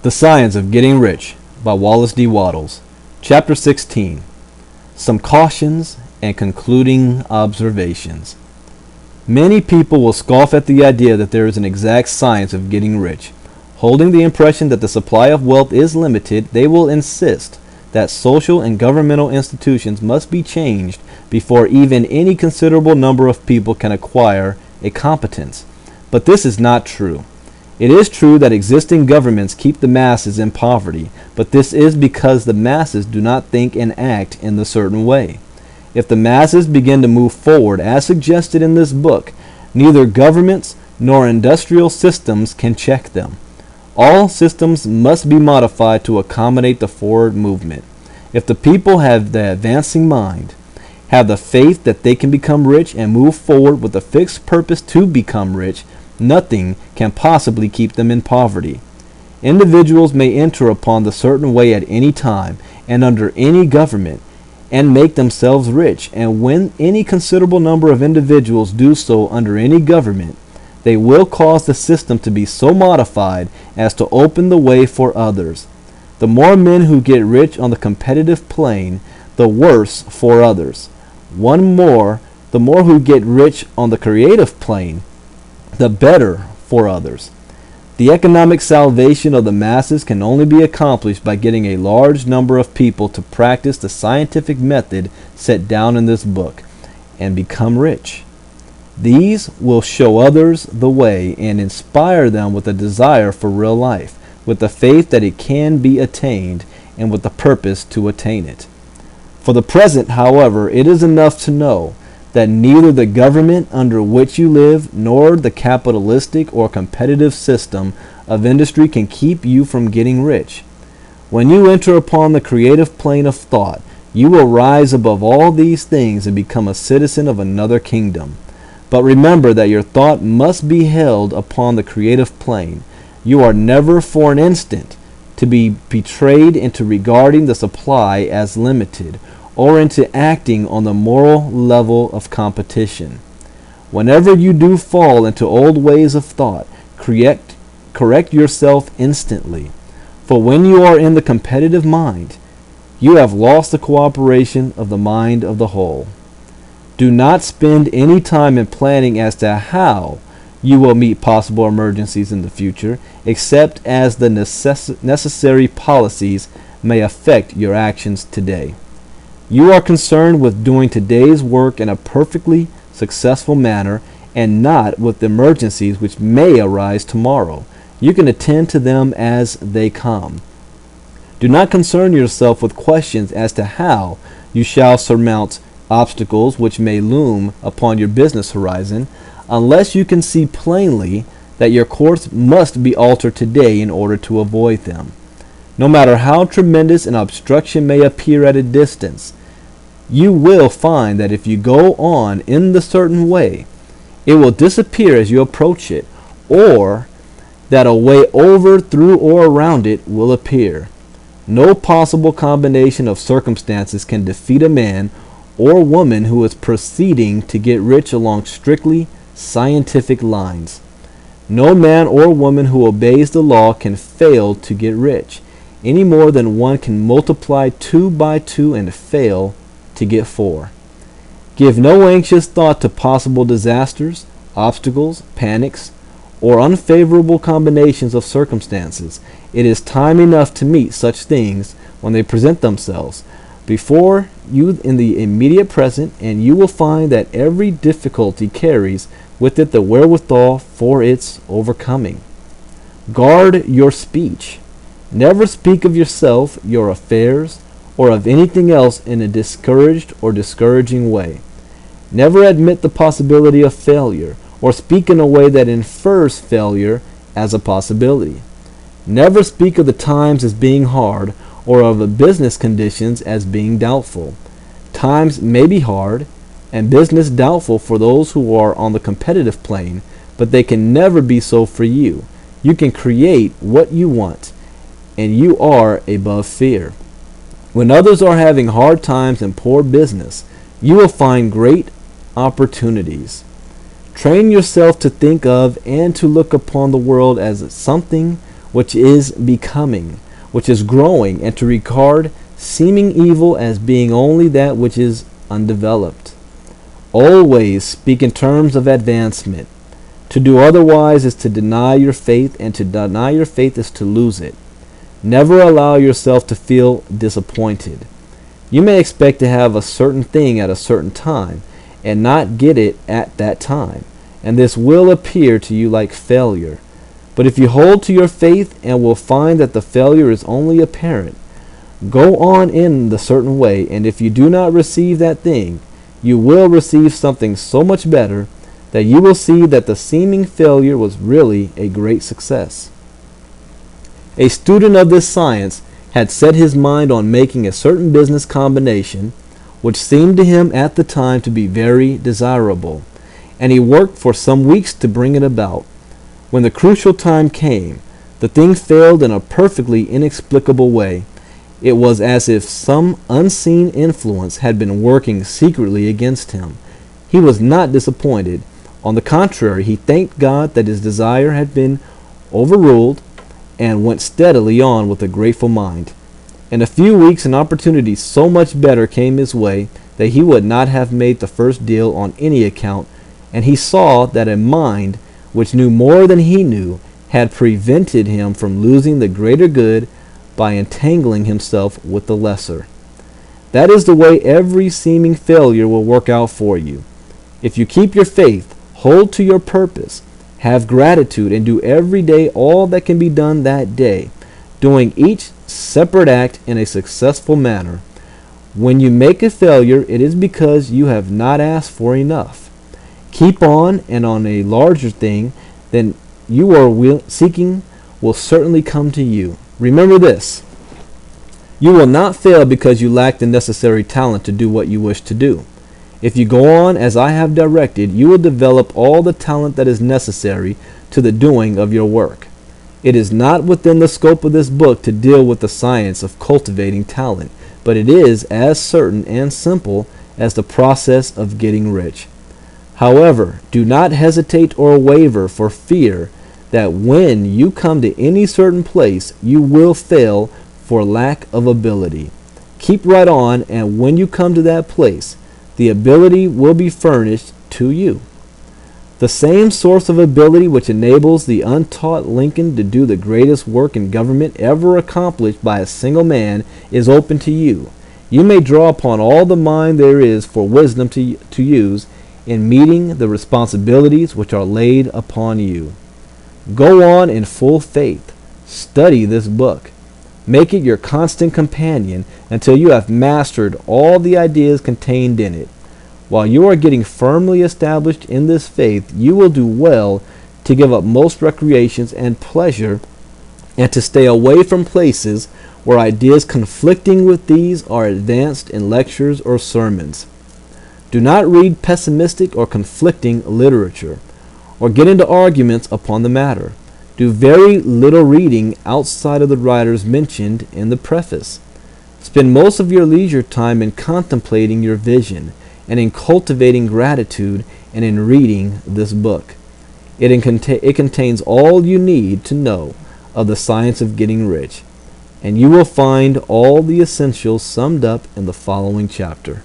The Science of Getting Rich by Wallace D. Wattles. Chapter 16. Some Cautions and Concluding Observations. Many people will scoff at the idea that there is an exact science of getting rich. Holding the impression that the supply of wealth is limited, they will insist that social and governmental institutions must be changed before even any considerable number of people can acquire a competence. But this is not true. It is true that existing governments keep the masses in poverty, but this is because the masses do not think and act in the certain way. If the masses begin to move forward as suggested in this book, neither governments nor industrial systems can check them. All systems must be modified to accommodate the forward movement. If the people have the advancing mind, have the faith that they can become rich and move forward with a fixed purpose to become rich, nothing can possibly keep them in poverty. Individuals may enter upon the certain way at any time and under any government and make themselves rich, and when any considerable number of individuals do so under any government, they will cause the system to be so modified as to open the way for others. The more men who get rich on the competitive plane, the worse for others. The more who get rich on the creative plane, the better for others. The economic salvation of the masses can only be accomplished by getting a large number of people to practice the scientific method set down in this book and become rich. These will show others the way and inspire them with a desire for real life, with the faith that it can be attained, and with the purpose to attain it. For the present, however, it is enough to know that neither the government under which you live nor the capitalistic or competitive system of industry can keep you from getting rich. When you enter upon the creative plane of thought, you will rise above all these things and become a citizen of another kingdom. But remember that your thought must be held upon the creative plane. You are never for an instant to be betrayed into regarding the supply as limited, or into acting on the moral level of competition. Whenever you do fall into old ways of thought, correct yourself instantly. For when you are in the competitive mind, you have lost the cooperation of the mind of the whole. Do not spend any time in planning as to how you will meet possible emergencies in the future, except as the necessary policies may affect your actions today. You are concerned with doing today's work in a perfectly successful manner and not with emergencies which may arise tomorrow. You can attend to them as they come. Do not concern yourself with questions as to how you shall surmount obstacles which may loom upon your business horizon, unless you can see plainly that your course must be altered today in order to avoid them. No matter how tremendous an obstruction may appear at a distance, you will find that if you go on in the certain way, it will disappear as you approach it, or that a way over, through, or around it will appear. No possible combination of circumstances can defeat a man or woman who is proceeding to get rich along strictly scientific lines. No man or woman who obeys the law can fail to get rich, any more than one can multiply 2 by 2 and fail to get 4. Give no anxious thought to possible disasters, obstacles, panics, or unfavorable combinations of circumstances. It is time enough to meet such things when they present themselves before you in the immediate present, and you will find that every difficulty carries with it the wherewithal for its overcoming. Guard your speech. Never speak of yourself, your affairs, or of anything else in a discouraged or discouraging way. Never admit the possibility of failure, or speak in a way that infers failure as a possibility. Never speak of the times as being hard, or of the business conditions as being doubtful. Times may be hard, and business doubtful for those who are on the competitive plane, but they can never be so for you. You can create what you want, and you are above fear. When others are having hard times and poor business, you will find great opportunities. Train yourself to think of and to look upon the world as something which is becoming, which is growing, and to regard seeming evil as being only that which is undeveloped. Always speak in terms of advancement. To do otherwise is to deny your faith, and to deny your faith is to lose it. Never allow yourself to feel disappointed. You may expect to have a certain thing at a certain time and not get it at that time, and this will appear to you like failure. But if you hold to your faith and will find that the failure is only apparent, go on in the certain way, and if you do not receive that thing, you will receive something so much better that you will see that the seeming failure was really a great success. A student of this science had set his mind on making a certain business combination which seemed to him at the time to be very desirable, and he worked for some weeks to bring it about. When the crucial time came, the thing failed in a perfectly inexplicable way. It was as if some unseen influence had been working secretly against him. He was not disappointed. On the contrary, he thanked God that his desire had been overruled, and went steadily on with a grateful mind. In a few weeks an opportunity so much better came his way that he would not have made the first deal on any account, and he saw that a mind which knew more than he knew had prevented him from losing the greater good by entangling himself with the lesser. That is the way every seeming failure will work out for you. If you keep your faith, hold to your purpose, have gratitude, and do every day all that can be done that day, doing each separate act in a successful manner. When you make a failure, it is because you have not asked for enough. Keep on, and on a larger thing than you are seeking will certainly come to you. Remember this: you will not fail because you lack the necessary talent to do what you wish to do. If you go on as I have directed, you will develop all the talent that is necessary to the doing of your work. It is not within the scope of this book to deal with the science of cultivating talent, but it is as certain and simple as the process of getting rich. However, do not hesitate or waver for fear that when you come to any certain place, you will fail for lack of ability. Keep right on, and when you come to that place, the ability will be furnished to you. The same source of ability which enables the untaught Lincoln to do the greatest work in government ever accomplished by a single man is open to you. You may draw upon all the mind there is for wisdom to use in meeting the responsibilities which are laid upon you. Go on in full faith. Study this book. Make it your constant companion until you have mastered all the ideas contained in it. While you are getting firmly established in this faith, you will do well to give up most recreations and pleasure, and to stay away from places where ideas conflicting with these are advanced in lectures or sermons. Do not read pessimistic or conflicting literature, or get into arguments upon the matter. Do very little reading outside of the writers mentioned in the preface. Spend most of your leisure time in contemplating your vision, and in cultivating gratitude, and in reading this book. It contains all you need to know of the science of getting rich, and you will find all the essentials summed up in the following chapter.